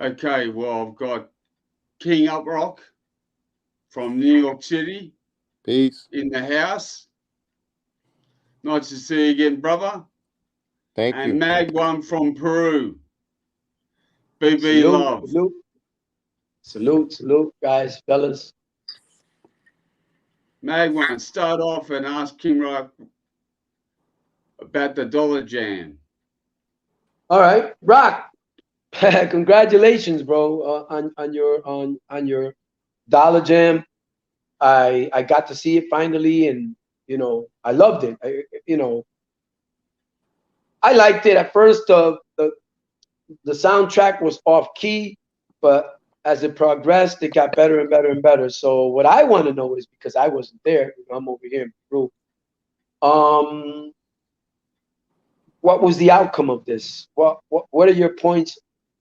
Okay, well, I've got King Uprock from New York City Peace. in the house. Nice to see you again, brother. Thank And you. Mag One from Peru, BB Salute, Love. salute, salute, guys, fellas. Mag One, start off and ask King Rock about the Dollar Jam. All right, Rock. Congratulations, bro, on your Dollar Jam. I got to see it finally, and I loved it. I liked it at first. The soundtrack was off key, but as it progressed, it got better and better and better. So what I want to know is, because I wasn't there, I'm over here in Peru. Um, what was the outcome of this? What are your points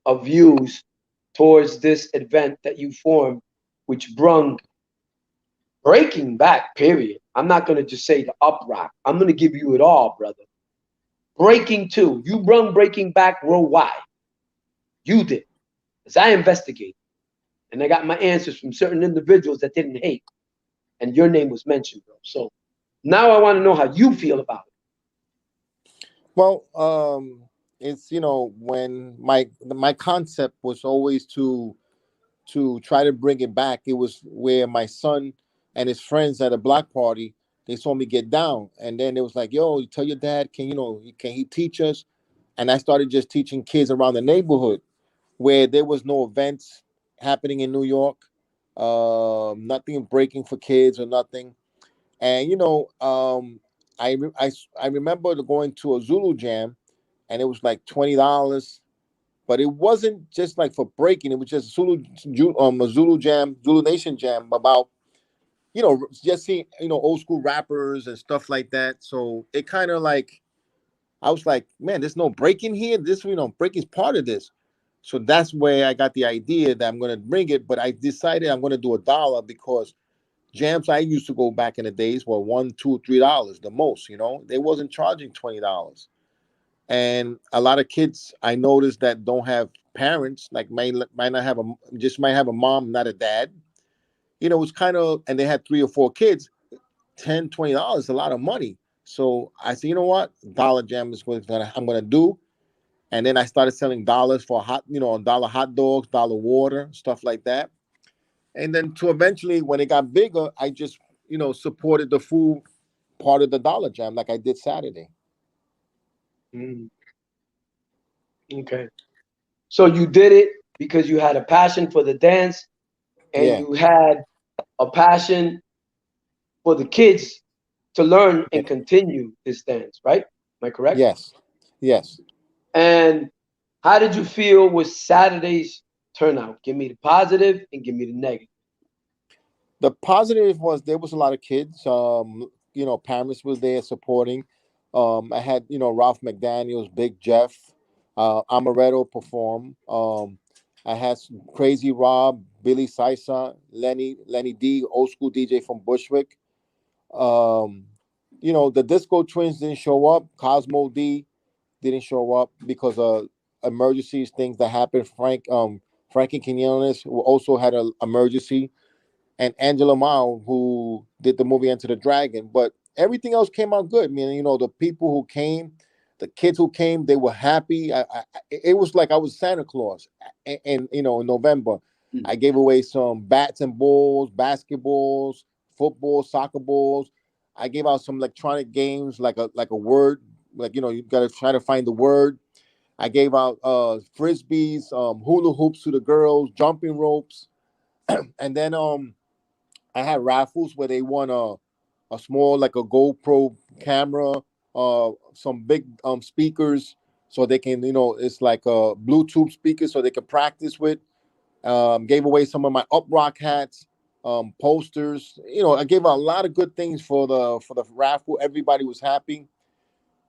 of views towards this event that you formed, which brung breaking back? Period. I'm not gonna just say the uprock. I'm gonna give you it all, brother. Breaking two. You brung breaking back worldwide. You did, as I investigated, and I got my answers from certain individuals that didn't hate, and your name was mentioned, bro. So now I want to know how you feel about it. Well, it's when my concept was always to try to bring it back. It was where my son and his friends at a block party, they saw me get down, and then it was like, "Yo, you tell your dad, can he teach us?" And I started just teaching kids around the neighborhood where there was no events happening in New York, nothing breaking for kids or nothing. And I remember going to a Zulu jam, and it was like $20, but it wasn't just like for breaking. It was just a Zulu jam, Zulu Nation jam about just seeing old school rappers and stuff like that. So it kind of like I was like, man, there's no breaking here. This breaking's part of this. So that's where I got the idea that I'm gonna bring it. But I decided I'm gonna do $1 because jams I used to go back in the days were $1, $2, $3 the most. They wasn't charging $20. And a lot of kids I noticed that don't have parents, like might not have might have a mom, not a dad. It was kind of, and they had 3 or 4 kids. $10, $20 is a lot of money. So I said, you know what, Dollar Jam is what I'm gonna do. And then I started selling dollars for $1 hot dogs, dollar water, stuff like that. And then to eventually, when it got bigger, I just supported the food part of the Dollar Jam like I did Saturday. Mm, okay. So you did it because you had a passion for the dance, and Yeah. you had a passion for the kids to learn Yeah. and continue this dance, right? Am I correct? Yes. Yes. And how did you feel with Saturday's turnout? Give me the positive and give me the negative. The positive was there was a lot of kids. Parents was there supporting. I had Ralph McDaniels, Big Jeff, Amaretto perform. I had Crazy Rob, Billy Sisa, Lenny D, old school DJ from Bushwick. Um, the Disco Twins didn't show up. Cosmo D didn't show up because of emergencies, things that happened. Frankie Quinones who also had an emergency, and Angela Mao, who did the movie Enter the Dragon. But everything else came out good. I mean, the people who came, the kids who came, they were happy. It was like I was Santa Claus. And in November, Mm. I gave away some bats and balls, basketballs, football, soccer balls. I gave out some electronic games, like a word, you got to try to find the word. I gave out frisbees, hula hoops to the girls, jumping ropes, and then I had raffles where they won a small, like a GoPro camera, some big speakers, so they can it's like a Bluetooth speaker so they can practice with. Gave away some of my Uprock hats, posters. I gave out a lot of good things for the raffle. Everybody was happy.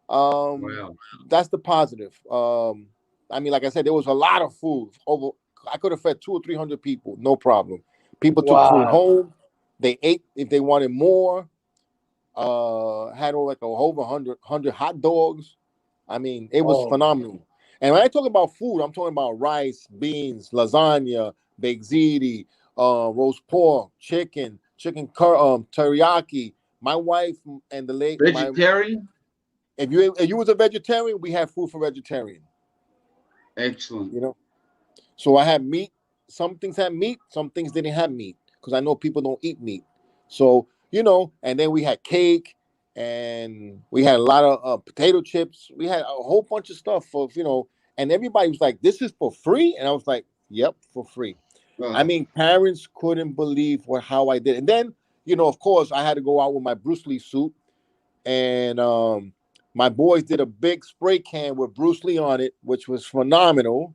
Um, Wow. that's the positive. I mean, like I said, there was a lot of food. I could have fed 200 or 300 people, no problem. People took food Wow. home. They ate if they wanted more. Had like over 100 hot dogs. I mean, it was Oh, phenomenal. And when I talk about food, I'm talking about rice, beans, lasagna, baked ziti, roast pork, chicken teriyaki. My wife and the late Vegetarian? if you was a vegetarian, we had food for vegetarian. Excellent. You know, so I had meat. Some things had meat. Some things didn't have meat because I know people don't eat meat. So and then we had cake, and we had a lot of potato chips. We had a whole bunch of stuff for and everybody was like, "This is for free," and I was like, "Yep, for free." I mean, parents couldn't believe how I did. And then, of course, I had to go out with my Bruce Lee suit, and my boys did a big spray can with Bruce Lee on it, which was phenomenal.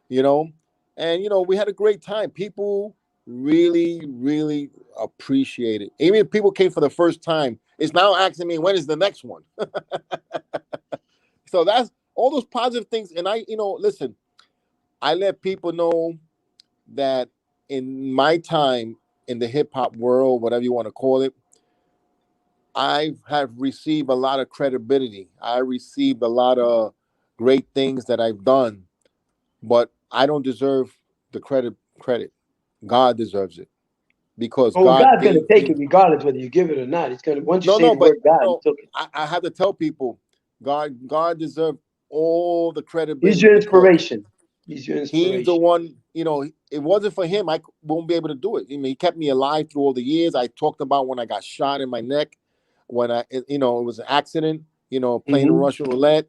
And we had a great time. People really, really appreciate it. Even if people came for the first time, it's now asking me, when is the next one? So that's all those positive things. And listen, I let people know that in my time in the hip hop world, whatever you want to call it, I have received a lot of credibility. I received a lot of great things that I've done, but I don't deserve the credit. God deserves it, because Well, God God's gonna gave take me. it regardless whether you give it or not. He's gonna once you No, say no, the but word God, he took it. I have to tell people, God deserves all the He's credibility, your because inspiration. He's your He's the inspiration. one. It wasn't for him, I won't be able to do it. I mean, he kept me alive through all the years. I talked about when I got shot in my neck, when it was an accident, playing Mm-hmm. Russian roulette,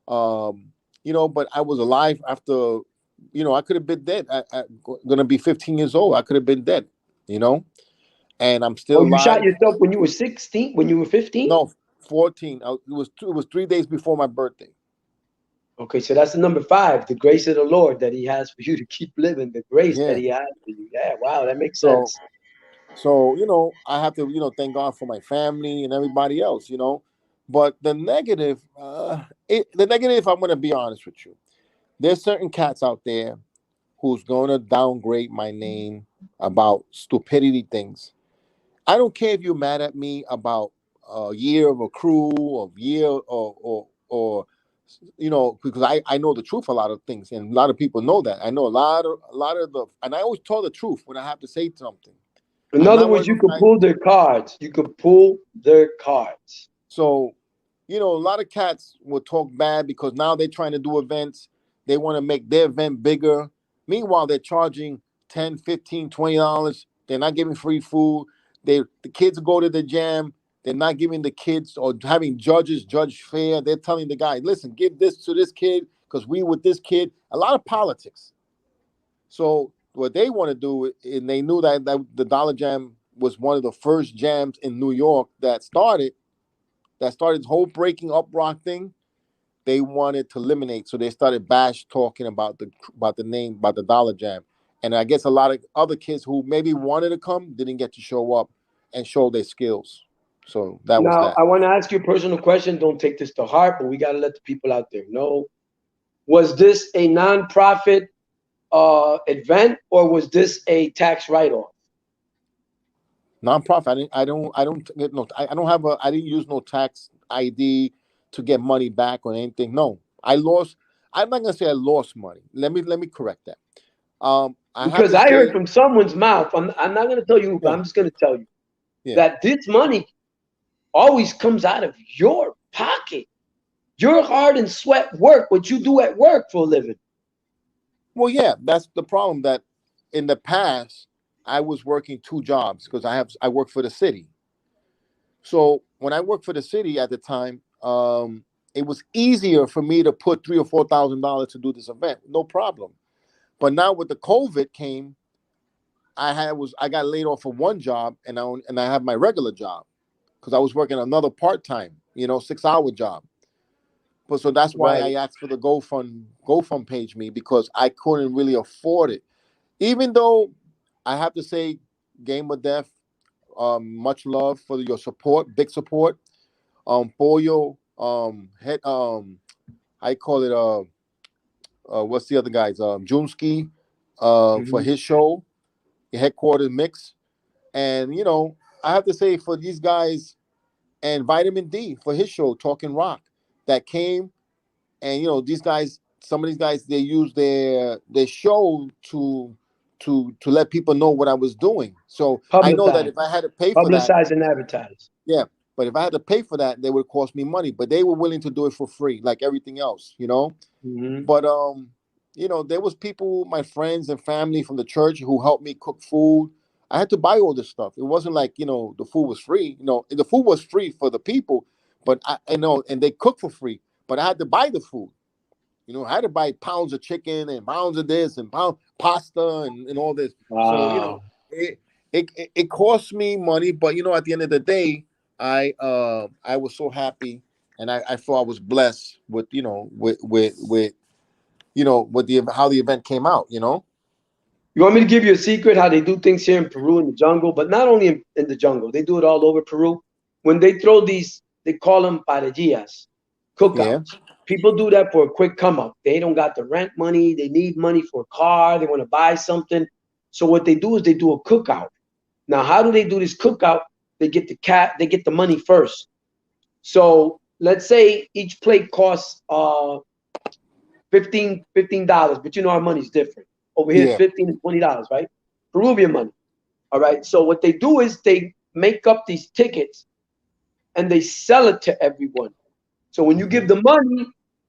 but I was alive after, I could have been dead. I gonna be 15 years old. I could have been dead, you know, and I'm Oh, still you shot alive. yourself when you were 16, when you were 15? No, 14. It was 3 days before my birthday. Okay, so that's the number 5, the grace of the Lord that he has for you to keep living, the grace that Yeah. he has for you. Yeah, wow, that makes So sense. I have to, thank God for my family and everybody else, But the negative, I'm going to be honest with you. There's certain cats out there who's going to downgrade my name about stupidity things. I don't care if you're mad at me about a year of accrue, of year, or because I know the truth, a lot of things, and a lot of people know that. I know and I always tell the truth when I have to say something. In I'm other not one words, of you those could guys. pull their cards. You could pull their cards. So, a lot of cats will talk bad because now they're trying to do events. They want to make their event bigger. Meanwhile, they're charging $10, $15, $20. They're not giving free food. The kids go to the jam. They're not giving the kids, or having judges judge fair. They're telling the guy, listen, give this to this kid because we with this kid. A lot of politics. So what they want to do, and they knew that the Dollar Jam was one of the first jams in New York that started this whole breaking Uprock thing. They wanted to eliminate, so they started bash talking about the name, about the Dollar Jam. And I guess a lot of other kids who maybe wanted to come didn't get to show up and show their skills. So that was Now, that. I want to ask you a personal question. Don't take this to heart, but we got to let the people out there know. Was this a nonprofit event, or was this a tax write-off? Nonprofit. I don't get no. I don't have a. I didn't use no tax ID to get money back or anything. No, I lost. I'm not gonna say I lost money. Let me correct that. I have Because to I heard say, from someone's mouth, I'm not going to tell you, but yeah, I'm just going to tell you yeah. that this money always comes out of your pocket. Your hard and sweat work, what you do at work for a living. Well, yeah, that's the problem. That in the past, I was working 2 jobs because I work for the city. So when I worked for the city at the time, it was easier for me to put $3,000 or $4,000 to do this event, no problem. But now with the COVID came, I got laid off from one job, and I have my regular job because I was working another part time, 6-hour job. But so that's why Right. I asked for the GoFund page me, because I couldn't really afford it. Even though I have to say, Game of Death, much love for your support, big support. Pollo, head, I call it what's the other guys? Junski, for Mm-hmm. his show, headquarters mix, and I have to say for these guys, and Vitamin D for his show, Talking Rock, that came and you know, these guys, some of these guys, they use their show to let people know what I was doing. So I know that Publicize, if I had to pay for that, publicize and advertise. yeah, but if I had to pay for that, they would cost me money. But they were willing to do it for free, like everything else, you know. Mm-hmm. But you know, there was people, my friends and family from the church, who helped me cook food. I had to buy all this stuff. It wasn't like, you know, the food was free. You know, the food was free for the people, but I know, and they cook for free. But I had to buy the food. You know, I had to buy pounds of chicken and pounds of this and pound pasta and all this. So, you know, Wow. it cost me money, but you know, at the end of the day, I was so happy, and I thought I was blessed with, you know, with you know, with the how the event came out, you know. You want me to give you a secret how they do things here in Peru in the jungle, but not only in the jungle, they do it all over Peru. When they throw these, they call them parrillas, Yeah, cookouts. People do that for a quick come up. They don't got the rent money, they need money for a car, they want to buy something. So what they do is they do a cookout. Now, how do they do this cookout? They get the money first. So let's say each plate costs $15, but you know our money's different. Over here, it's yeah, $15 and $20, right? Peruvian money. All right. So what they do is they make up these tickets and they sell it to everyone. So when you give the money,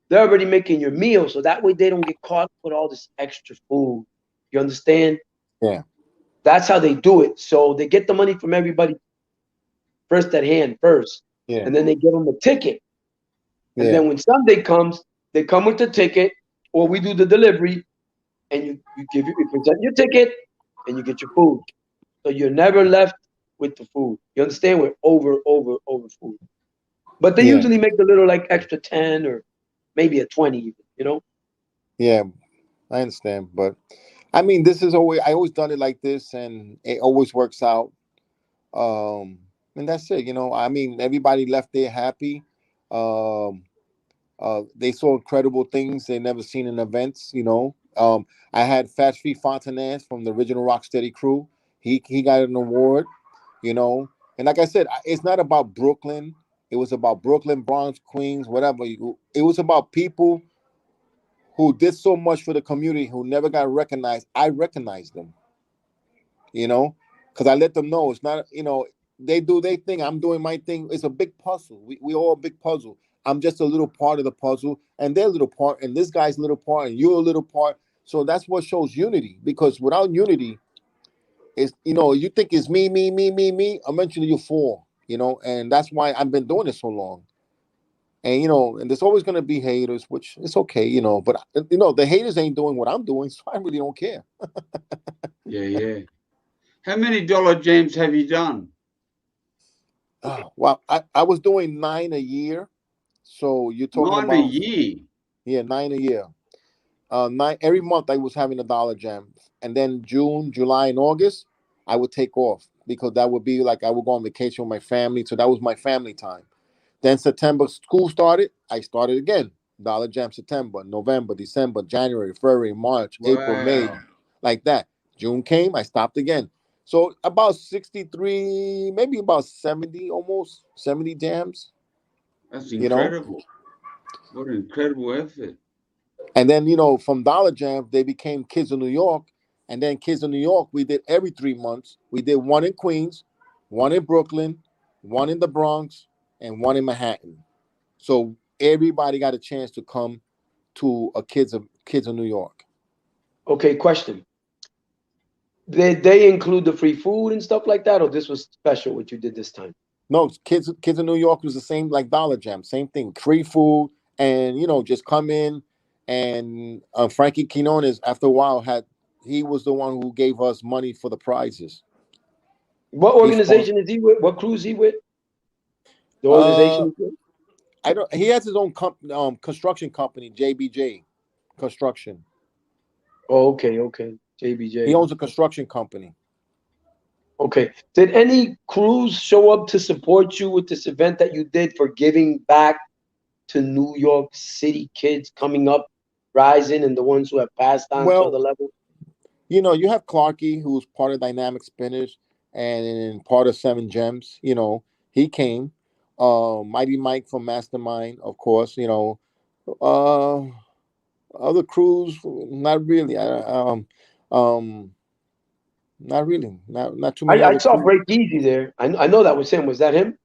they're already making your meal. So that way they don't get caught with all this extra food. You understand? yeah, That's how they do it. So they get the money from everybody first at hand first. yeah, And then they give them a ticket. And yeah, then when Sunday comes, they come with the ticket, or we do the delivery, and you present your ticket and you get your food. So you're never left with the food. You understand? We're over food. But they yeah, usually make a little like extra 10 or maybe a 20 even, you know? yeah. I understand, but I mean, this is always I always done it like this, and it always works out. Um, and that's it. You know, I mean, everybody left there happy. Um, they saw incredible things they never seen in events. You know, I had Fat Street Fontanez from the original Rocksteady crew. He got an award. You know, and like I said, it's not about Brooklyn. It was about Brooklyn, Bronx, Queens, whatever. It was about people who did so much for the community who never got recognized. I recognized them. You know, because I let them know it's not. You know, they do their thing. I'm doing my thing. It's a big puzzle. We all a big puzzle. I'm just a little part of the puzzle, and they're a little part, and this guy's a little part, and you're a little part. So that's what shows unity. Because without unity, it's, you know, you think it's me, me, me, me, me. Eventually you fall. You know, and that's why I've been doing it so long. And you know, and there's always gonna be haters, which it's okay, you know. But you know, the haters ain't doing what I'm doing, so I really don't care. Yeah, yeah. How many dollar jams have you done? Well, I was doing 9 a year. So you're talking 9 a about, year. yeah, 9 a year. Nine every month I was having a dollar jam, and then June, July, and August I would take off because that would be like I would go on vacation with my family. So that was my family time. Then September school started. I started again. Dollar jam September, November, December, January, February, March, April, May, Wow. like that. June came, I stopped again. So about 63, maybe about 70, almost 70 jams, That's you know. incredible. What an incredible effort. And then, you know, from Dollar Jam, they became Kids of New York. And then Kids of New York, we did every 3 months. We did one in Queens, one in Brooklyn, one in the Bronx, and one in Manhattan. So everybody got a chance to come to a Kids of New York. Okay, question. Did they include the free food and stuff like that, or this was special what you did this time? No, Kids of New York was the same like Dollar Jam, same thing, free food, and you know, just come in. And Frankie Quinones, after a while, he was the one who gave us money for the prizes. What He sponsored. organization is he with? What crew is he with? The Uh, organization is with? I don't. He has his own construction company, JBJ Construction. Oh, okay. He JBJ. owns a construction company. Okay. Did any crews show up to support you with this event that you did for giving back to New York City kids coming up, rising, and the ones who have passed on to Well, other levels? you know, you have Clarky, who's part of Dynamic Spinners and part of Seven Gems. You know, he came. Mighty Mike from Mastermind, of course. You know, Other crews, not really. Not really. Not too many I other saw crews. Break Easy there. I know that was him. Was that him?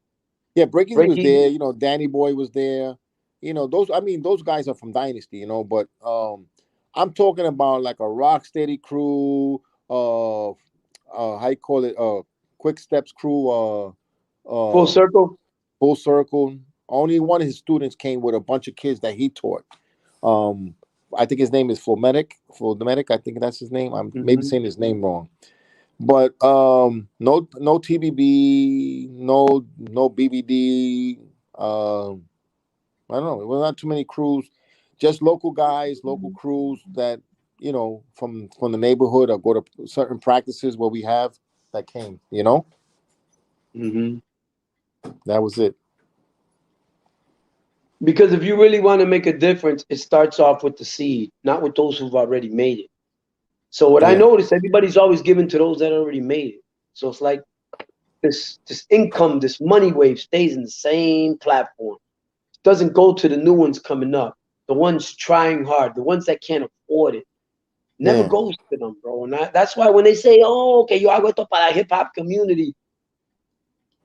Yeah, Breaking Break was Easy. there. You know, Danny Boy was there. You know, those. I mean, those guys are from Dynasty. You know, but I'm talking about like a Rocksteady crew. How you call it? Quick Steps crew. Full Uh, Circle. Full Circle. Only one of his students came with a bunch of kids that he taught. Um, I think his name is Fulmedic. Fulmedic, I think that's his name. I'm maybe Mm-hmm. saying his name wrong. But no TBB, no BBD. I don't know. Well, not too many crews, just local guys, local crews that from the neighborhood or go to certain practices where we have that came. You know, Mm-hmm. that was it. Because if you really want to make a difference, it starts off with the seed, not with those who've already made it. So what I Yeah, noticed, everybody's always giving to those that already made it. So it's like this income, this money wave stays in the same platform. It doesn't go to the new ones coming up, the ones trying hard, the ones that can't afford it. Never yeah, goes to them, bro. And that's why when they say, "Oh, okay, yo hago esto para la hip hop community,"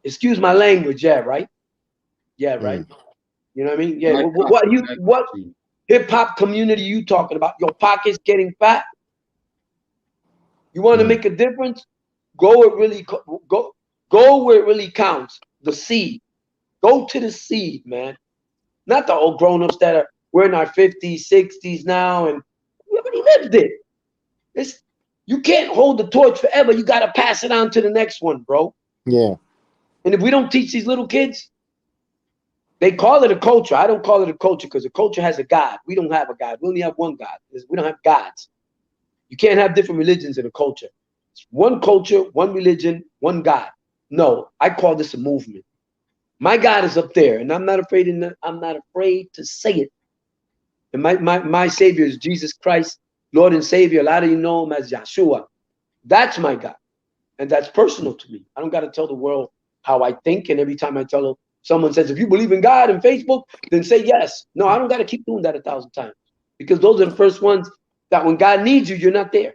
excuse my language, yeah, right? Yeah, right. mm. You know what I mean? Yeah. My What cousin, hip hop community you talking about? Your pockets getting fat? You want to Mm. make a difference? Go where it really go where it really counts. The seed. Go to the seed, man. Not the old grown-ups that are we're in our 50s, 60s now, and we already lived it. It's you can't hold the torch forever. You gotta pass it on to the next one, bro. Yeah, And if we don't teach these little kids, they call it a culture. I don't call it a culture because a culture has a God. We don't have a God. We only have one God. We don't have gods. You can't have different religions in a culture. It's one culture, one religion, one God. No, I call this a movement. My God is up there, and I'm not afraid to say it. And my Savior is Jesus Christ, Lord and Savior. A lot of you know him as Yeshua. That's my God. And that's personal to me. I don't got to tell the world how I think. And every time I tell them, someone says, if you believe in God and Facebook, then say yes. No, I don't got to keep doing that 1,000 times. Because those are the first ones that when God needs you, you're not there.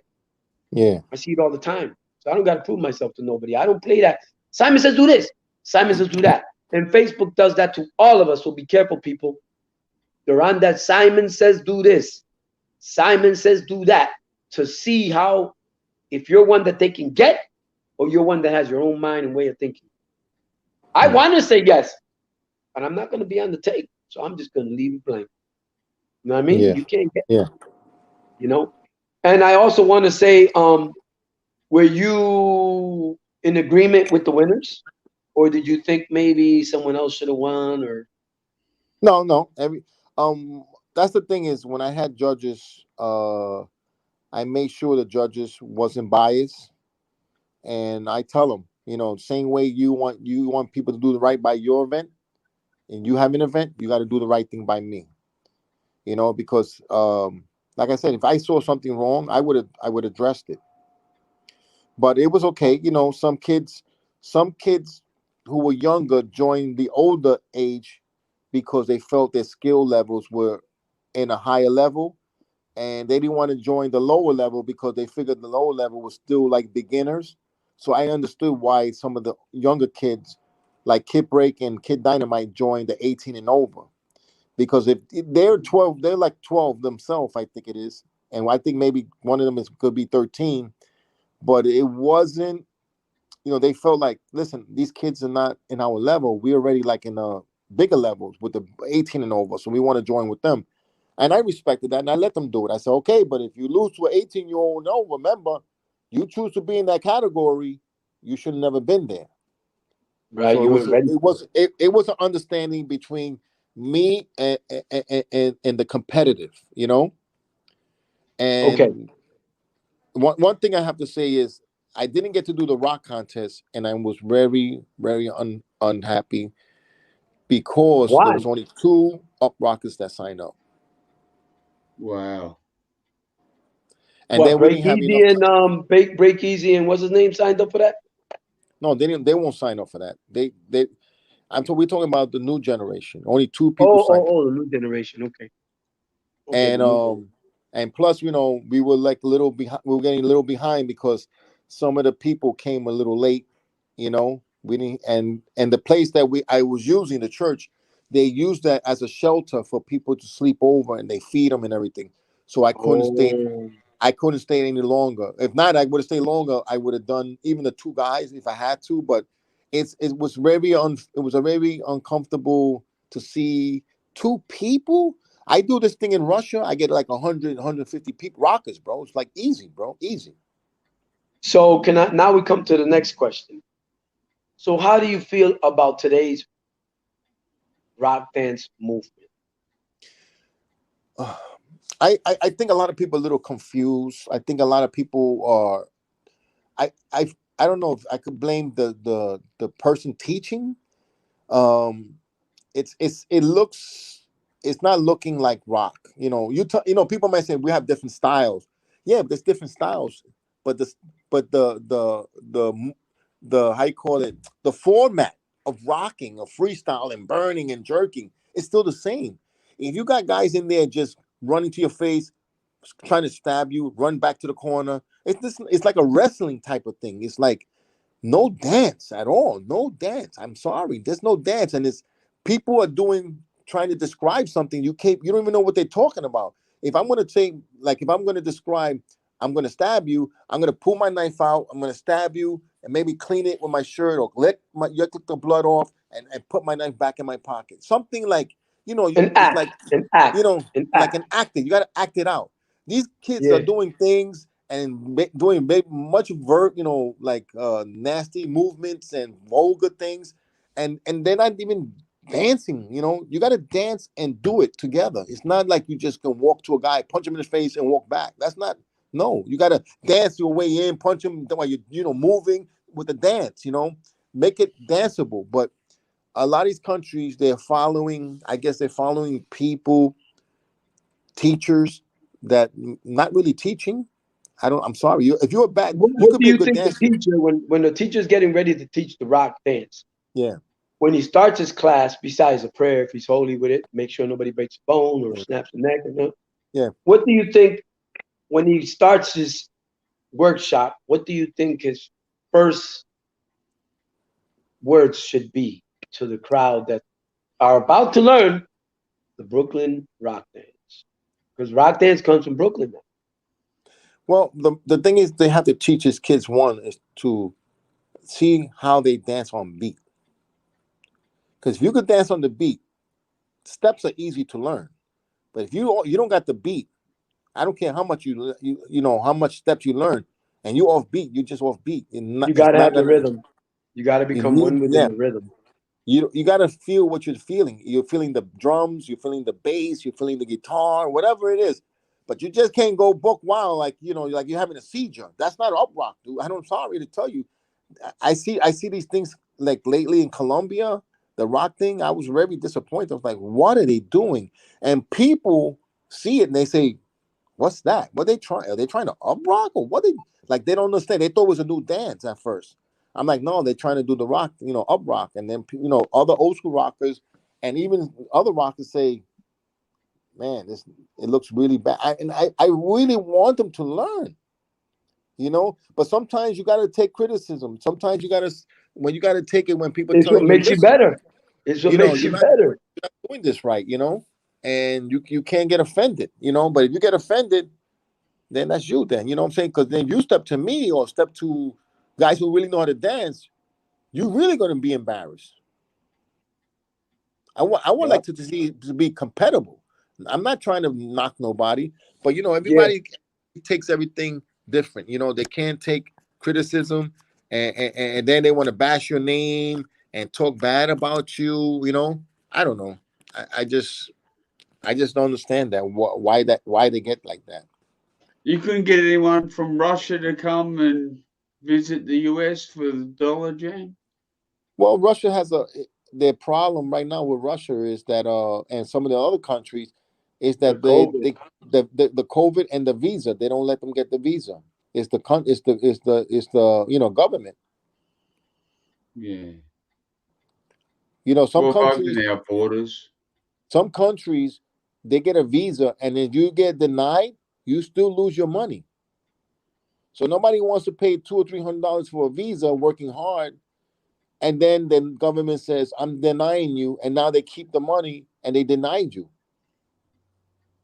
yeah, I see it all the time. So I don't got to prove myself to nobody. I don't play that. Simon says do this. Simon says do that. And Facebook does that to all of us. So be careful, people. They're on that Simon says do this. Simon says do that to see how, if you're one that they can get or you're one that has your own mind and way of thinking. I mm. want to say yes, but I'm not going to be on the tape. So I'm just going to leave it blank. You know what I mean? Yeah, You can't get, yeah. you know? And I also want to say, were you in agreement with the winners? Or did you think maybe someone else should have won? Or No, no. That's the thing is when I had judges, I made sure the judges wasn't biased, and I tell them, same way you want people to do the right by your event, and you have an event, you got to do the right thing by me. Because like I said, if I saw something wrong, I would addressed it. But it was okay. Some kids who were younger joined the older age because they felt their skill levels were in a higher level, and they didn't want to join the lower level because they figured the lower level was still like beginners. So I understood why some of the younger kids, like Kid Break and Kid Dynamite, joined the 18 and over. Because if they're 12, they're like 12 themselves, I think it is. And I think maybe one of them could be 13. But it wasn't, they felt like, listen, these kids are not in our level. We're already like in bigger levels with the 18 and over. So we want to join with them. And I respected that, and I let them do it. I said, okay, but if you lose to an 18-year-old, no, remember, you choose to be in that category, you should have never been there. right, So you weren't ready. it was an understanding between me and the competitive, Okay. And one thing I have to say is I didn't get to do the rock contest, and I was very, very unhappy because there Why? was only 2 Uprockers that signed up, wow. and What, then we Break didn't have Easy enough and time. Break Easy and what's his name signed up for that? No, they didn't. They won't sign up for that. We're talking about the new generation. Only 2 people Oh, signed up. the new generation. Okay. And plus, you know, we were like a little behind. We were getting a little behind because some of the people came a little late. You know, we didn't, and the place that I was using, the church, they used that as a shelter for people to sleep over, and they feed them and everything. So I couldn't stay. I couldn't stay any longer. If not, I would have stayed longer. I would have done even the 2 guys if I had to. But it was very it was a very uncomfortable to see 2 people. I do this thing in Russia. I get like 100, 150 people, rockers, bro. It's like easy, bro, easy. So now we come to the next question. So how do you feel about today's rock dance movement? I think a lot of people are a little confused. I think a lot of people are. I don't know if I could blame the person teaching. It's not looking like rock. You know, people might say we have different styles. Yeah, but there's different styles. But the how you call it, the format of rocking, of freestyle and burning and jerking is still the same. If you got guys in there just running to your face, trying to stab you, run back to the corner, it's like a wrestling type of thing. It's like no dance at all. No dance. I'm sorry. There's no dance. And it's people are trying to describe something. You don't even know what they're talking about. If I'm going to describe, I'm going to stab you, I'm going to pull my knife out, I'm going to stab you and maybe clean it with my shirt or let the blood off and put my knife back in my pocket. Something like, you know, An act. like an acting. You got to act it out. These kids are doing things and doing much nasty movements and vulgar things, and they're not even dancing. You know, you got to dance and do it together. It's not like you just can walk to a guy, punch him in his face, and walk back. That's not. No, you got to dance your way in, punch him while you're moving with the dance. You know, make it danceable. But a lot of these countries, they're following. I guess they're following teachers that not really teaching. I'm sorry. If you're bad, what do you think dancer. The teacher, when the teacher's getting ready to teach the rock dance? Yeah. When he starts his class, besides a prayer, if he's holy with it, make sure nobody breaks a bone or snaps a neck. Yeah. What do you think when he starts his workshop? What do you think his first words should be to the crowd that are about to learn the Brooklyn rock dance? Because rock dance comes from Brooklyn now. Well, the thing is, they have to teach his kids, one is to see how they dance on beat. Because if you could dance on the beat, steps are easy to learn. But if you don't got the beat, I don't care how much you know how much steps you learn, and you off beat, you just off beat. You got to have the rhythm. You got to become one within the rhythm. You got to feel what you're feeling. You're feeling the drums, you're feeling the bass, you're feeling the guitar, whatever it is. But you just can't go buck wild like like you're having a seizure. That's not Uprock, dude. I'm sorry to tell you. I see these things like lately in Colombia, the rock thing. I was very disappointed. I was like, what are they doing? And people see it and they say, what's that? What they trying? Are they trying to Uprock or what? They don't understand. They thought it was a new dance at first. I'm like, no, they're trying to do the rock, Uprock. And then other old school rockers and even other rockers say, man, it looks really bad. I really want them to learn, but sometimes you got to take criticism. Sometimes you got to take it when people tell you. It's what makes you better. It's what makes you better. You're not doing this right, and you can't get offended, but if you get offended, then that's you then, you know what I'm saying? Because then you step to me or step to guys who really know how to dance, you're really going to be embarrassed. I want like to be compatible. I'm not trying to knock nobody, but everybody takes everything different. They can't take criticism and then they want to bash your name and talk bad about you. I don't know. I just don't understand that. Why they get like that. You couldn't get anyone from Russia to come and visit the US for the Dollar Jam? Well, Russia has their problem right now with Russia is that and some of the other countries is that the COVID and the visa, they don't let them get the visa. It's the government. Yeah. Some countries open our borders. Some countries they get a visa, and if you get denied, you still lose your money. So nobody wants to pay $200 or $300 for a visa, working hard, and then the government says, "I'm denying you," and now they keep the money and they denied you.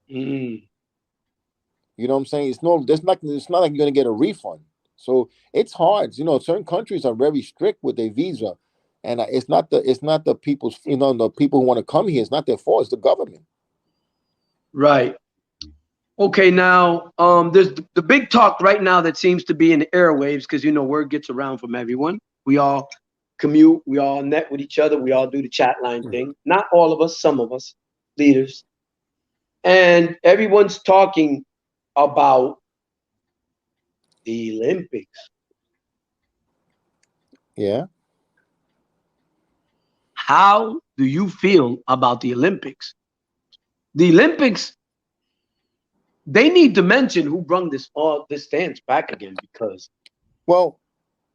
Mm. You know what I'm saying? It's not like you're gonna get a refund. So it's hard. You know, certain countries are very strict with their visa, and it's not the people's, the people who want to come here. It's not their fault. It's the government. Right. Okay, now there's the big talk right now that seems to be in the airwaves, because word gets around from everyone. We all commute, we all net with each other, we all do the chat line thing. Not all of us, some of us, leaders. And everyone's talking about the Olympics. Yeah. How do you feel about the Olympics? The Olympics, they need to mention who brought this dance back again, because Well,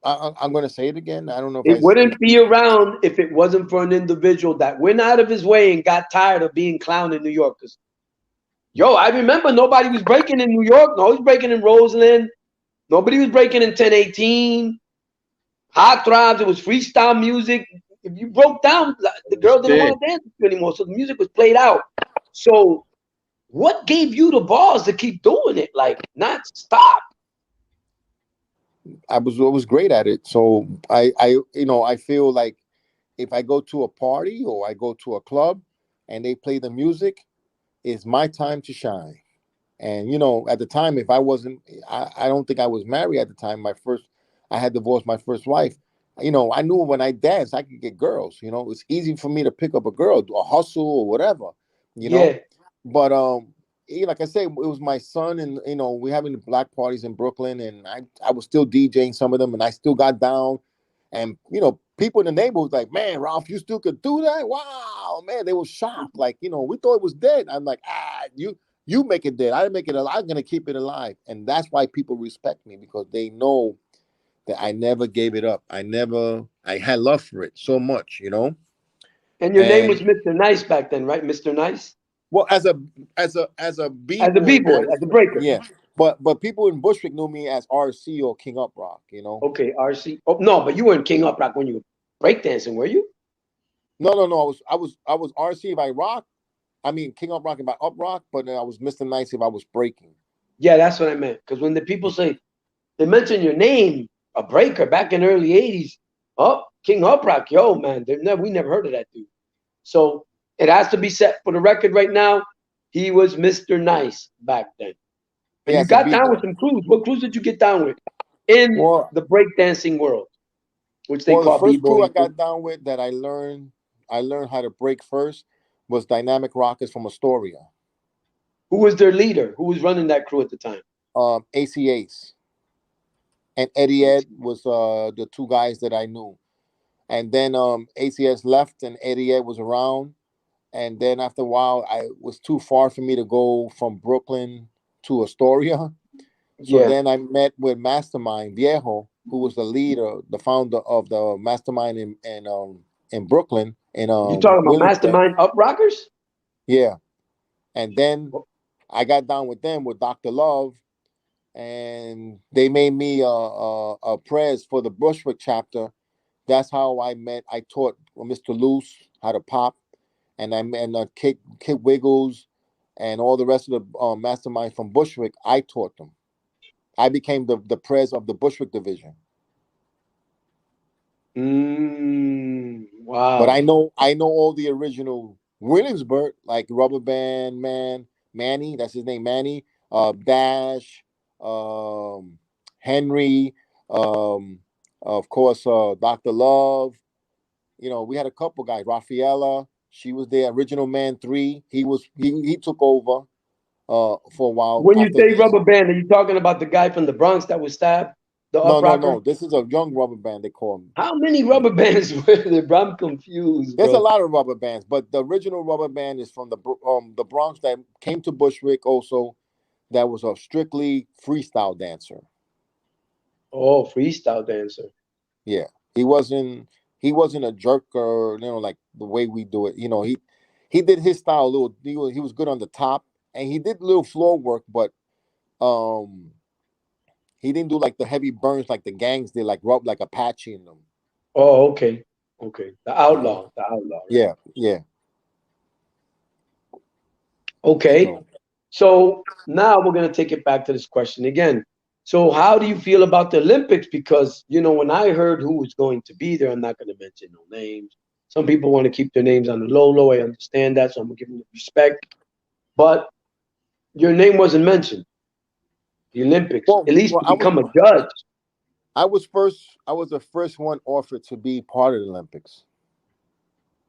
I'm going to say it again. I don't know if it wouldn't be around if it wasn't for an individual that went out of his way and got tired of being clowned in New York. Yo, I remember nobody was breaking in New York. Nobody was breaking in Roseland. Nobody was breaking in 1018. Hot Throbs. It was freestyle music. If you broke down, the girl didn't want to dance with you anymore. So the music was played out. So what gave you the balls to keep doing it? Like, not stop? I was great at it. So I feel like if I go to a party or I go to a club and they play the music, it's my time to shine. And at the time, if I wasn't, I don't think I was married at the time. I had divorced my first wife. I knew when I danced, I could get girls. It's easy for me to pick up a girl, do a hustle or whatever. Yeah. But like I said, it was my son, and we having the black parties in Brooklyn, and I was still DJing some of them, and I still got down, and people in the neighborhood was like, "Man, Ralph, you still could do that? Wow, man!" They were shocked, like we thought it was dead. I'm like, you make it dead. I didn't make it alive. I'm gonna keep it alive, and that's why people respect me, because they know that I never gave it up. I had love for it so much, And your name was Mr. Nice back then, right? Mr. Nice? Well, as a b-boy, as a b-boy, as a breaker. yeah. But people in Bushwick knew me as RC or King Uprock, Okay, RC. Oh no, but you weren't King Uprock when you were breakdancing, were you? No. I was RC by rock. I mean King Uprock by Uprock, but then I was Mr. Nice if I was breaking. Yeah, that's what I meant. Because when the people say they mention your name, a breaker back in the early '80s, oh, King Uprock, yo man, we never heard of that dude. So it has to be set for the record right now. He was Mr. Nice back then. And you got down with some crews. What crews did you get down with in the breakdancing world, which they call the first crew b-boy? I got down with that I learned how to break first was Dynamic Rockers from Astoria. Who was their leader? Who was running that crew at the time? ACAs. And Eddie Ed was the two guys that I knew. And then ACS left and Eddie Ed was around. And then after a while, it was too far for me to go from Brooklyn to Astoria. So then I met with Mastermind Viejo, who was the leader, the founder of the Mastermind in Brooklyn. You talking about Mastermind Uprockers? Yeah. And then I got down with them with Dr. Love, and they made me a prez for the Bushwick chapter. That's how I taught Mr. Luce how to pop, and Kid Wiggles and all the rest of the mastermind from Bushwick. I taught them. I became the prez of the Bushwick division. Wow. But I know all the original Williamsburg, like Rubber Band Man, Manny, that's his name, Manny, Dash, Henry, of course, Dr. Love. We had a couple guys. Rafaela, she was there. Original Man 3, he took over for a while. When you say Rubber Band, are you talking about the guy from the Bronx that was stabbed? No. This is a young rubber band, they call him. How many rubber bands were there? I'm confused. There's a lot of rubber bands, but the original rubber band is from the Bronx that came to Bushwick also. That was a strictly freestyle dancer. Oh, freestyle dancer. Yeah, he wasn't a jerker, like the way we do it. he did his style a little. He was good on the top, and he did a little floor work, but he didn't do like the heavy burns like the gangs did, like rub like Apache in them. Oh, okay. Okay. The outlaw. The outlaw. Right? Yeah, yeah. Okay. So now we're going to take it back to this question again. So how do you feel about the Olympics? Because, you know, when I heard who was going to be there, I'm not going to mention no names. Some people want to keep their names on the low. I understand that, so I'm going to give them the respect. But your name wasn't mentioned. The Olympics, at least to become a judge. I was the first one offered to be part of the Olympics.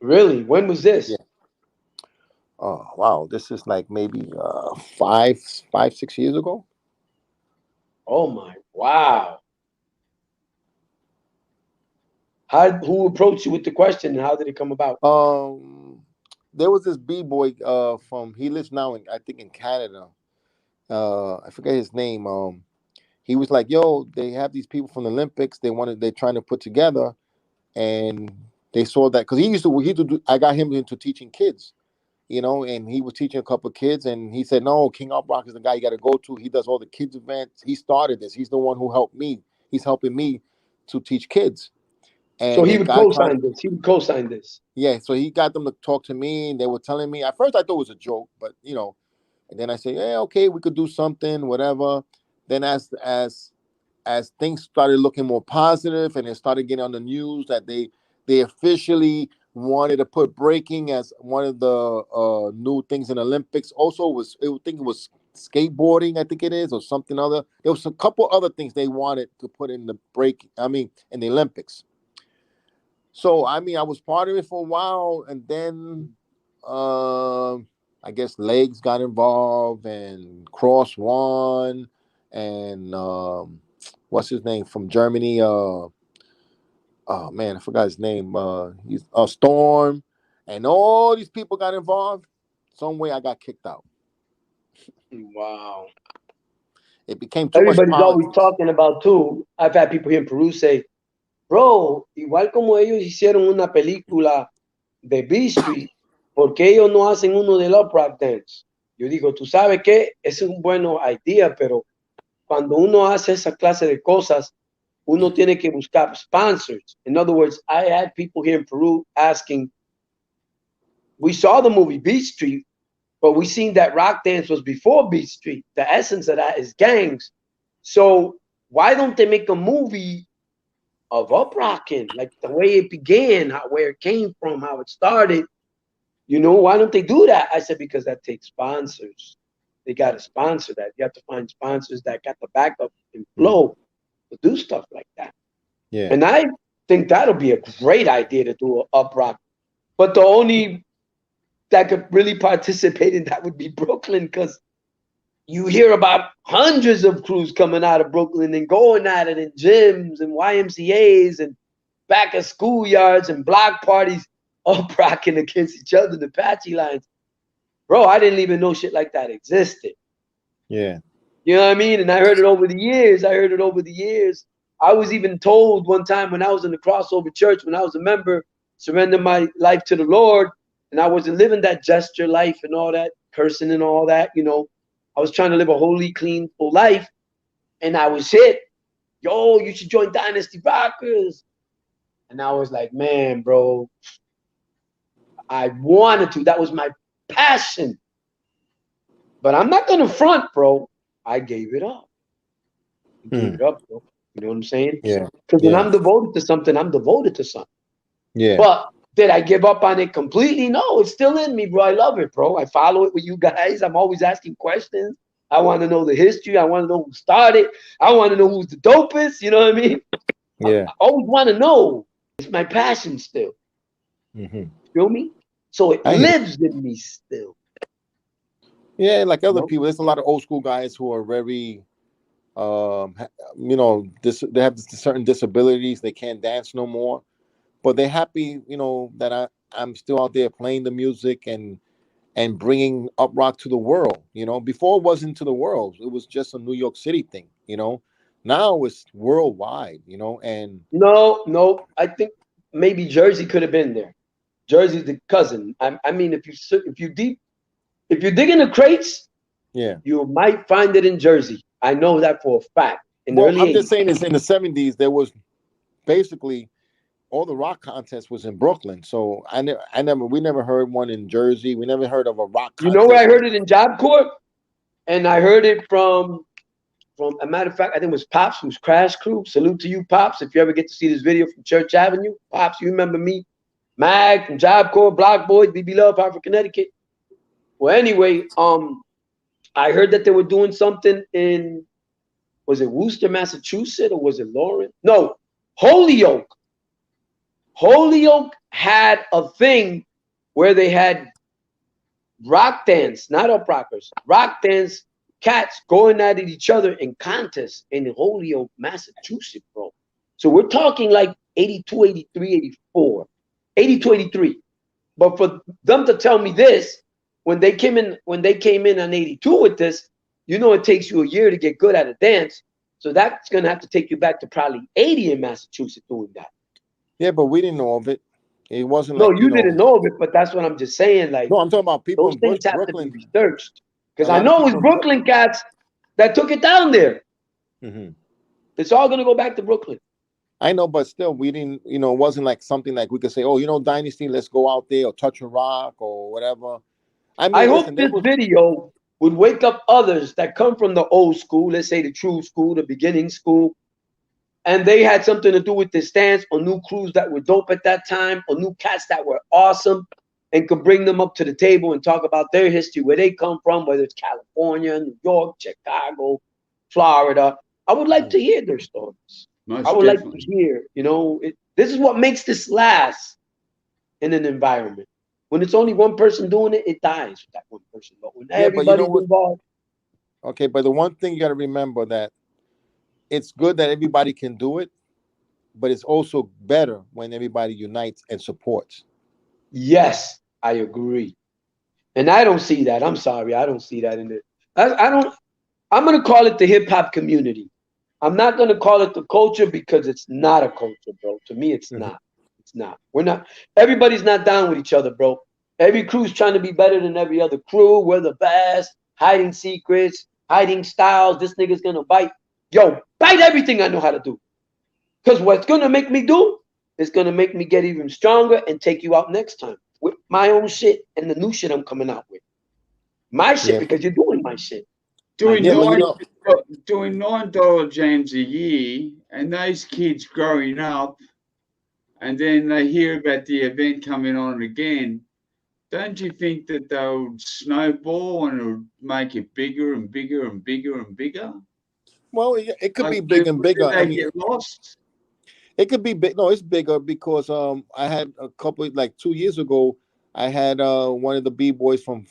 Really? When was this? Yeah. Oh wow, this is like maybe 5-6 years ago. Oh my, wow. Who approached you with the question and how did it come about? There was this B-boy he lives now I think in Canada. I forget his name. He was like, yo, they have these people from the Olympics. They're trying to put together, and they saw that because I got him into teaching kids, you know, and he was teaching a couple of kids, and he said, no, King Uprock is the guy you got to go to. He does all the kids events. He started this. He's the one who helped me. He's helping me to teach kids. And so he would co-sign this. He would co-sign this. Yeah, so he got them to talk to me, and they were telling me. At first, I thought it was a joke, but you know, and then I said, yeah, okay, we could do something, whatever. Then as things started looking more positive, and it started getting on the news that they officially wanted to put breaking as one of the new things in Olympics. Also, I think it was skateboarding, I think it is, or something other. There was a couple other things they wanted to put in the in the Olympics. So I was part of it for a while, and then I guess Legs got involved, and Cross won, and what's his name from Germany? Oh man, I forgot his name. He's Storm, and all these people got involved. Some way I got kicked out. Wow. It became too Everybody's much politics. always talking about too. I've had people here in Peru say, bro, igual como ellos hicieron una película de B Street, ¿por qué ellos no hacen uno del Uprock Dance? Yo digo, tú sabes qué, es un bueno idea, pero cuando uno hace esa clase de cosas, uno tiene que buscar sponsors. In other words, I had people here in Peru asking, we saw the movie Beat Street, but we seen that Rock Dance was before Beat Street. The essence of that is gangs. So why don't they make a movie of uprocking, like the way it began, where it came from, how it started? You know, why don't they do that? I said, because that takes sponsors. They got to sponsor that. You have to find sponsors that got the backup and flow to do stuff like that. Yeah. And I think that'll be a great idea to do an Uprock. But the only that could really participate in that would be Brooklyn, because you hear about hundreds of crews coming out of Brooklyn and going at it in gyms and YMCAs and back at schoolyards and block parties, uprocking against each other, the Apache lines. Bro, I didn't even know shit like that existed. Yeah. You know what I mean? And I heard it over the years. I was even told one time when I was in the crossover church, when I was a member, surrender my life to the Lord, and I wasn't living that gesture life and all that, cursing and all that, you know. I was trying to live a holy, clean, full life, and I was hit. Yo, you should join Dynasty Rockers. And I was like, man, bro, I wanted to. That was my passion. But I'm not going to front, bro. I gave it up. I gave it up, bro. You know what I'm saying? Yeah. Because when I'm devoted to something, I'm devoted to something. Yeah. But did I give up on it completely? No, it's still in me, bro. I love it, bro. I follow it with you guys. I'm always asking questions. I want to know the history. I want to know who started. I want to know who's the dopest. You know what I mean? Yeah. I always want to know. It's my passion still. Feel me? So it lives in me still. Yeah, like other people, there's a lot of old school guys who are very, you know, they have certain disabilities. They can't dance no more, but they're happy, you know, that I'm still out there playing the music and bringing Uprock to the world. You know, before it wasn't to the world; it was just a New York City thing. You know, now it's worldwide. You know, and no, I think maybe Jersey could have been there. Jersey's the cousin. I mean, if you dig in the crates, Yeah. you might find it in Jersey. I know that for a fact. In the Well, early I'm 80s. just saying, is in the 70s there was basically all the rock contests was in Brooklyn. So we never heard one in Jersey. We never heard of a rock You contest. know where I heard it in Job Corps? And I heard it from a matter of fact, I think it was Pops, who's Crash Crew. Salute to you, Pops. If you ever get to see this video from Church Avenue, Pops, you remember me? Mag from Job Corps, Block Boys, BBLUV, Hartford, Connecticut. Well, anyway, I heard that they were doing something in, was it Worcester, Massachusetts, or was it Lawrence? No, Holyoke. Holyoke had a thing where they had rock dance, not up rockers, rock dance cats going at each other in contests in Holyoke, Massachusetts, bro. So we're talking like 82, 83, 84, 82, 83. But for them to tell me this, when they came in on 82 with this, you know it takes you a year to get good at a dance. So that's gonna have to take you back to probably 80 in Massachusetts doing that. Yeah, but we didn't know of it. It wasn't No, like you didn't know of it, but that's what I'm just saying. Like, no, I'm talking about people those in things have Brooklyn. to be researched. Because A I lot of know it was people in Brooklyn cats that took it down there. Mm-hmm. It's all gonna go back to Brooklyn. I know, but still, we didn't. You know, it wasn't like something like we could say, "Oh, you know, Dynasty, let's go out there or touch a rock or whatever." I mean, I listen, hope this video would wake up others that come from the old school, let's say the true school, the beginning school, and they had something to do with this stance, or new crews that were dope at that time, or new cats that were awesome, and could bring them up to the table and talk about their history, where they come from, whether it's California, New York, Chicago, Florida. I would like to hear their stories. Most I would definitely. like to hear, you know, this is what makes this last in an environment. When it's only one person doing it, it dies with that one person. But when everybody's involved. Okay, but the one thing you got to remember that it's good that everybody can do it, but it's also better when everybody unites and supports. Yes, I agree. And I don't see that. I'm sorry. I don't see that in it. I don't. I'm going to call it the hip hop community. I'm not going to call it the culture because it's not a culture, bro. To me, it's not. It's not. We're not. Everybody's not down with each other, bro. Every crew's trying to be better than every other crew. We're the best. Hiding secrets, hiding styles. This nigga's going to bite. Yo, bite everything I know how to do. Because what's going to make me do is going to make me get even stronger and take you out next time with my own shit and the new shit I'm coming out with. My shit, because you're doing my shit. Doing $9 jams a year, and those kids growing up, and then they hear about the event coming on again. Don't you think that they'll snowball and it'll make it bigger and bigger and bigger and bigger? Well, it could be big and bigger. I mean, get lost. It could be big. No, it's bigger because I had a couple like 2 years ago. I had one of the B-boys from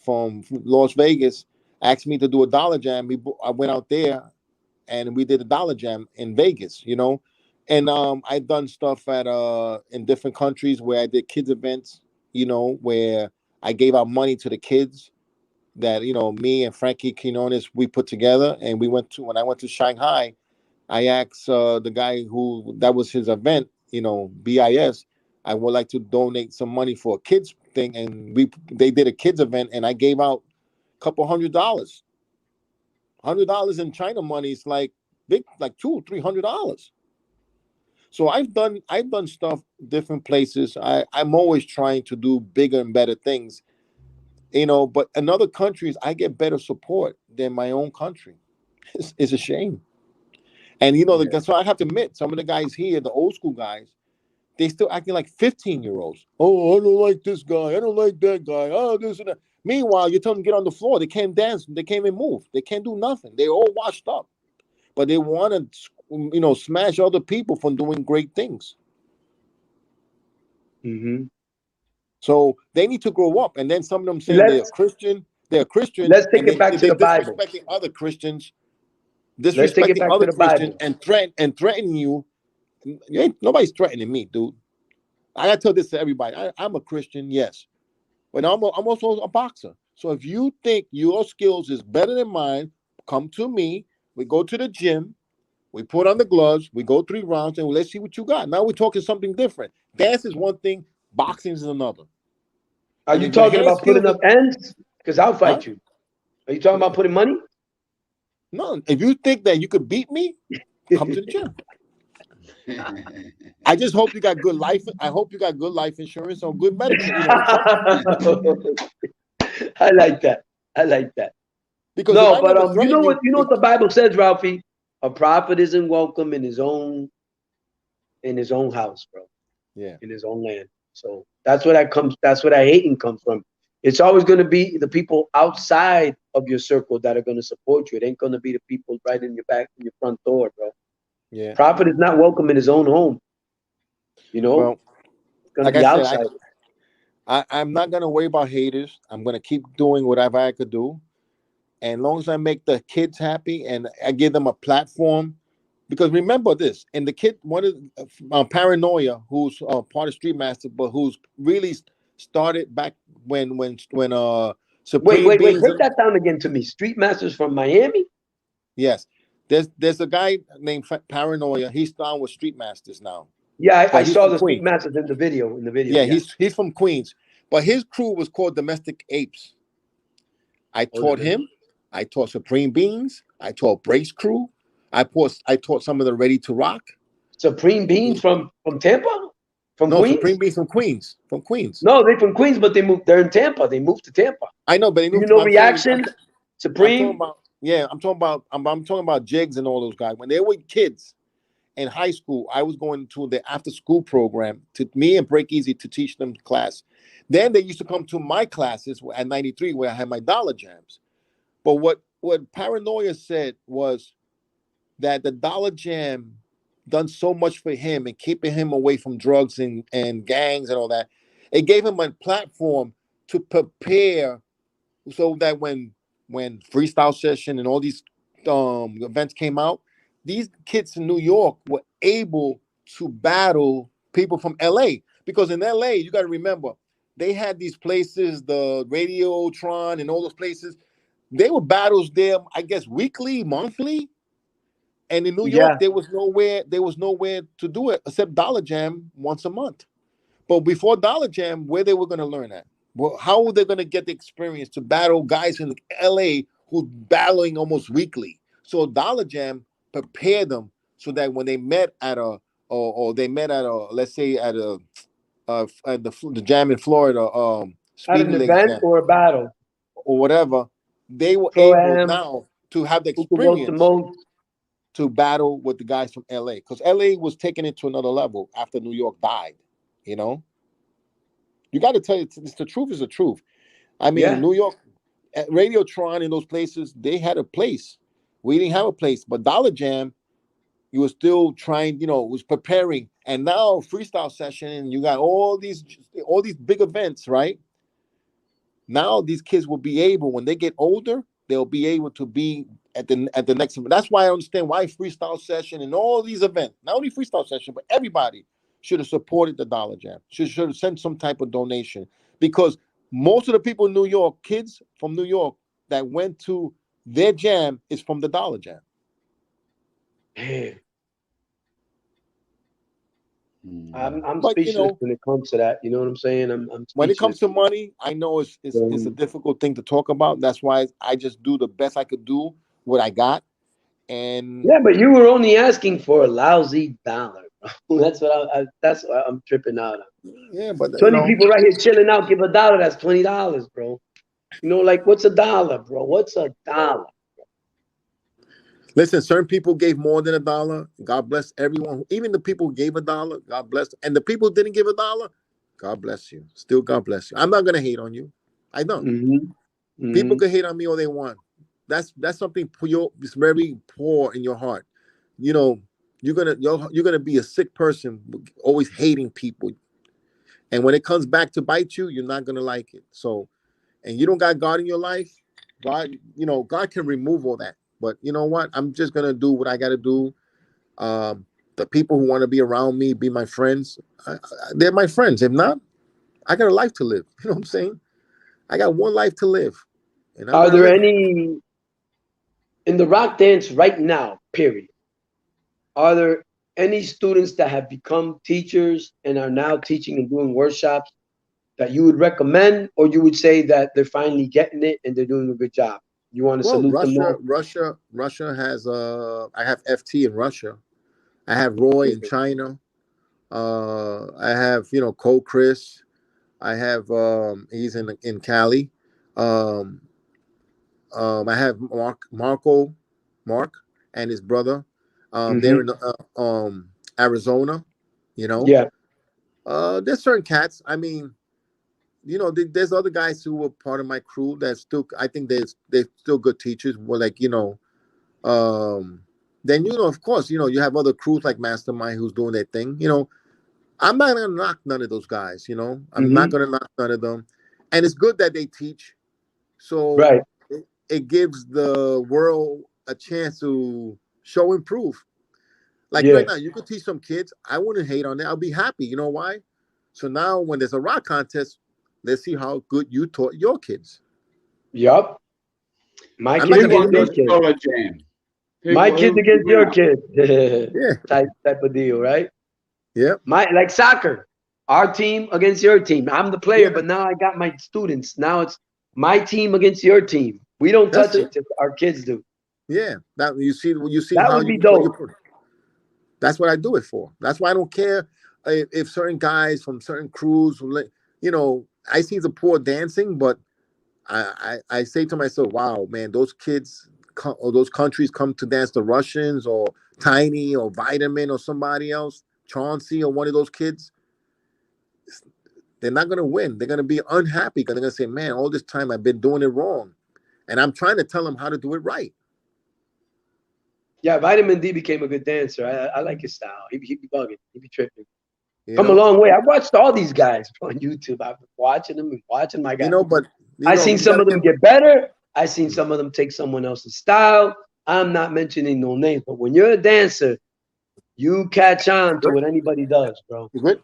Las Vegas asked me to do a dollar jam. I went out there and we did a dollar jam in Vegas, you know. And I've done stuff at in different countries where I did kids events, you know, where I gave out money to the kids that, you know, me and Frankie Quinones, we put together. And when I went to Shanghai, I asked the guy who that was his event, you know, BIS, I would like to donate some money for a kids thing. And they did a kids event and I gave out a couple $100. $100 in China money is like big, like $200-300. So I've done stuff different places. I'm always trying to do bigger and better things, you know. But in other countries, I get better support than my own country. It's a shame. And you know, that's why I have to admit, some of the guys here, the old school guys, they still acting like 15-year-olds. Oh, I don't like this guy. I don't like that guy. Oh, this and that. Meanwhile, you tell them to get on the floor. They can't dance. They can't even move. They can't do nothing. They're all washed up. But they want to, you know, smash other people from doing great things. Mm-hmm. So they need to grow up. And then some of them saying they're Christian. They're Christian. Let's take it back to the Bible. Disrespecting other Christians. Let's take it back to the Bible. And threatening you. Nobody's threatening me, dude. I gotta tell this to everybody. I'm a Christian, yes, but I'm also a boxer. So if you think your skills is better than mine, come to me. We go to the gym. We put on the gloves. We go 3 rounds, and let's see what you got. Now we're talking something different. Dance is one thing. Boxing is another. Are And you if your talking hand about putting skills, up ends? Because I'll huh? fight you. Are you talking Yeah. about putting money? No, if you think that you could beat me, come to the gym. I just hope you got good life. I hope you got good life insurance or good medical, something. I like that. I like that. Because if No, I but never you know threaten what? you, You know what the Bible says, Ralphie? A prophet isn't welcome in his own house, bro. yeah. In his own land. So that's where that comes. That's where that hating comes from. It's always going to be the people outside of your circle that are going to support you. It ain't going to be the people right in your back, in your front door, bro. Yeah. Prophet is not welcome in his own home. Well, It's going to like I be said, outside. I'm not gonna worry about haters. I'm gonna keep doing whatever I could do. And as long as I make the kids happy and I give them a platform, because remember this, and the kid, one of Paranoia, who's part of Street Master, but who's really started back when Supreme Wait. Beings. Break that down again to me. Street Masters from Miami? Yes, there's a guy named Paranoia. He's down with Street Masters now, Yeah, I but he's saw from the Street Queens. Masters in the video. Yeah, Yeah. he's from Queens, but his crew was called Domestic Apes. I Oh, the taught him. I taught Supreme Beings. I taught Brace Crew. I taught some of the Ready to Rock. Supreme Beings from Tampa? From No, Supreme Queens? Beings from Queens. From Queens. No, they're from Queens, but they're in Tampa. They moved to Tampa. I know, but they Do you moved. know I'm saying, Reaction? I'm talking Supreme? about. Yeah, I'm talking about Jigs and all those guys. When they were kids in high school, I was going to the after school program to me and Break Easy to teach them class. Then they used to come to my classes at 93 where I had my dollar jams. But what Paranoia said was that the dollar jam done so much for him and keeping him away from drugs and gangs and all that. It gave him a platform to prepare so that when freestyle session and all these events came out, these kids in New York were able to battle people from LA. Because in LA, you got to remember, they had these places, the Radiotron and all those places. They were battles there, I guess, weekly, monthly. And in New York, Yeah. there was nowhere to do it except Dollar Jam once a month. But before Dollar Jam, where they were going to learn that? Well, how were they going to get the experience to battle guys in LA who battling almost weekly? So Dollar Jam prepared them so that when they met at a or they met at a, let's say at a at the jam in Florida, At Speedy an Legs event jam or a battle. or whatever, they were able Pro-Am, now to have the who can vote the experience most. to battle with the guys from LA, because LA was taking it to another level after New York died. You know, you got to tell you, it's the truth is the truth. I mean, Yeah. New York, at Radiotron and those places, they had a place. We didn't have a place, but Dollar Jam, you were still trying, was preparing. And now freestyle session, and you got all these big events, right? Now these kids will be able, when they get older, they'll be able to be at the next event. That's why I understand why freestyle session and all these events, not only freestyle session, but everybody should have supported the Dollar Jam. Should have sent some type of donation, because most of the people in New York, kids from New York that went to their jam is from the Dollar Jam. Man, I'm But speechless when it comes to that. You know what I'm saying? I'm when it comes speechless. to money, I know it's a difficult thing to talk about. That's why I just do the best I could do what I got. And Yeah, but you were only asking for a lousy dollar, bro. That's what I'm tripping out on. yeah, but 20 people right here chilling out, give $1, that's $20, bro. Like what's $1, bro? What's $1? listen, certain people gave more than $1. God bless everyone. Even the people who gave $1, God bless them. And the people who didn't give $1, God bless you. Still, God bless you. I'm not gonna hate on you. I don't. People can hate on me all they want. That's something it's very poor in your heart. You're gonna be a sick person, always hating people. And when it comes back to bite you, you're not gonna like it. So, and you don't got God in your life, God can remove all that. But you know what? I'm just gonna do what I gotta do. The people who want to be around me, be my friends, they're my friends. If not, I got a life to live. You know what I'm saying? I got one life to live, and I'm Are gonna there live. any in the rock dance right now, period? Are there any students that have become teachers and are now teaching and doing workshops that you would recommend, or you would say that they're finally getting it and they're doing a good job? You want to Well, salute them now? Russia has I have FT in Russia. I have Roy in China. I have Cole Chris. I have he's in Cali. Um, I have Mark and his brother. They're in Arizona. Yeah. There's certain cats. I mean, there's other guys who were part of my crew that still, I think they're still good teachers. Well, like then of course, you have other crews like Mastermind who's doing their thing. I'm not gonna knock none of those guys. I'm not gonna knock none of them, and it's good that they teach. So Right. it gives the world a chance to show and prove. Like Yeah. right now, you could teach some kids. I wouldn't hate on it. I'll be happy. You know why? So now when there's a rock contest, let's see how good you taught your kids. Yup. My I'm not kids Who gonna against won your this kids. dollar jam? My kids Who's the against your winner? kids. Yeah. type of deal, right? Yep. Like soccer. Our team against your team. I'm the player, Yeah. but now I got my students. Now it's my team against your team. We don't That's touch it. it. Just our kids do. Yeah. That you see That how would be what you dope. put. That's what I do it for. That's why I don't care if certain guys from certain crews, ICEE a poor dancing, but I say to myself, wow, man, those kids or those countries come to dance the Russians or Tiny or Vitamin or somebody else, Chauncey or one of those kids. They're not going to win. They're going to be unhappy because they're going to say, man, all this time I've been doing it wrong. And I'm trying to tell them how to do it right. Yeah, Vitamin D became a good dancer. I like his style. He be bugging. He be tripping. Come a long way. I watched all these guys on YouTube. I've been watching them and watching my guys. But I seen you some gotta of them get better. I seen some of them take someone else's style. I'm not mentioning no names, but when you're a dancer, you catch on to what anybody does, bro. You good?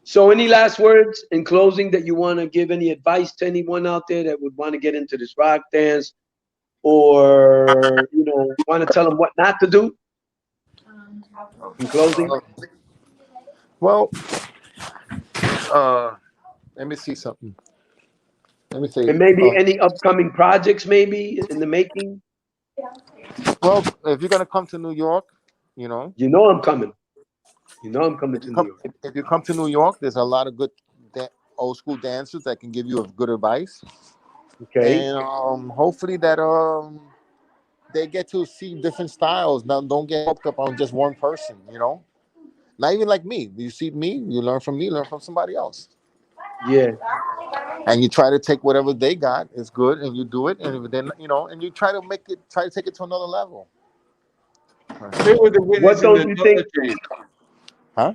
So any last words in closing that you want to give any advice to anyone out there that would want to get into this rock dance or, want to tell them what not to do in closing? Well, let me see something. Let me see. And maybe any upcoming projects maybe in the making? Well, if you're gonna come to New York, You know I'm coming. I'm coming to New York. if you come to New York, there's a lot of good old school dancers that can give you good advice. Okay. And hopefully that they get to see different styles. Now, don't get hooked up on just one person. Not even like me. You see me, you learn from me, learn from somebody else. Yeah. And you try to take whatever they got is good, and you do it, and then and you try to take it to another level. Who were the winners What in don't the you dollar think? jam? Huh?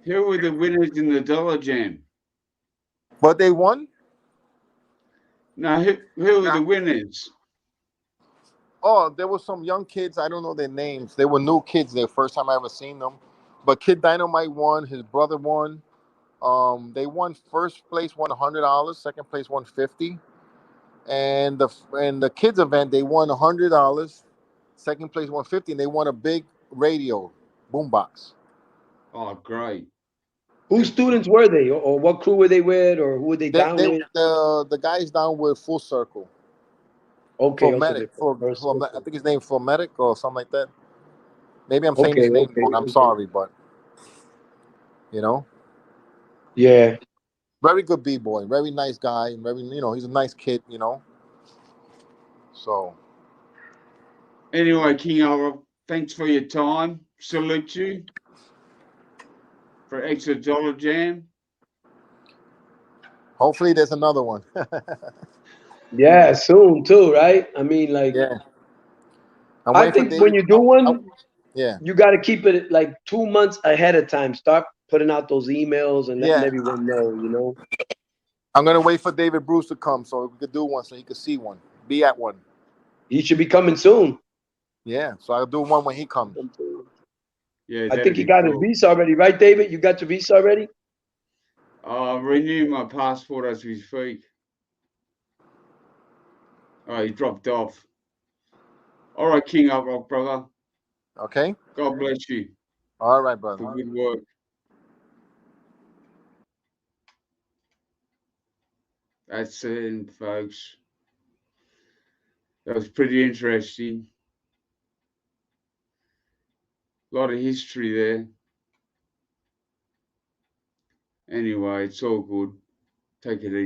Who were the winners in the dollar jam? But they won. Now, who were the winners? Oh, there were some young kids. I don't know their names. They were new kids. The first time I ever seen them. But Kid Dynamite won. His brother won. They won first place won $100. Second place won $50. And the kids event they won $100. Second place won $50. And they won a big radio boombox. Oh, great. Whose students were they, or what crew were they with, or who were they down with? The guys down with Full Circle. Okay, also they first. I think his name Medic or something like that. Maybe I'm saying his Okay, name okay. wrong. I'm sorry, but Yeah. very good b-boy, very nice guy, very he's a nice kid, So Anyway, King Uprock, thanks for your time. Salute you for extra dollar jam. hopefully there's another one. Yeah, soon too, right? I mean, like, Yeah. I think when you do one, yeah. you got to keep it like 2 months ahead of time. Start putting out those emails and letting Yeah. everyone know. I'm gonna wait for David Bruce to come so we could do one, so he could see one, be at one. He should be coming soon. Yeah, so I'll do one when he comes. Yeah, I think he got his visa already, right, David? You got your visa already? Renew my passport as we speak. Oh, he dropped off. All right, King Uprock, brother. Okay. God bless you. All right, brother. for good work. That's it, folks. That was pretty interesting. A lot of history there. Anyway, it's all good. Take it easy.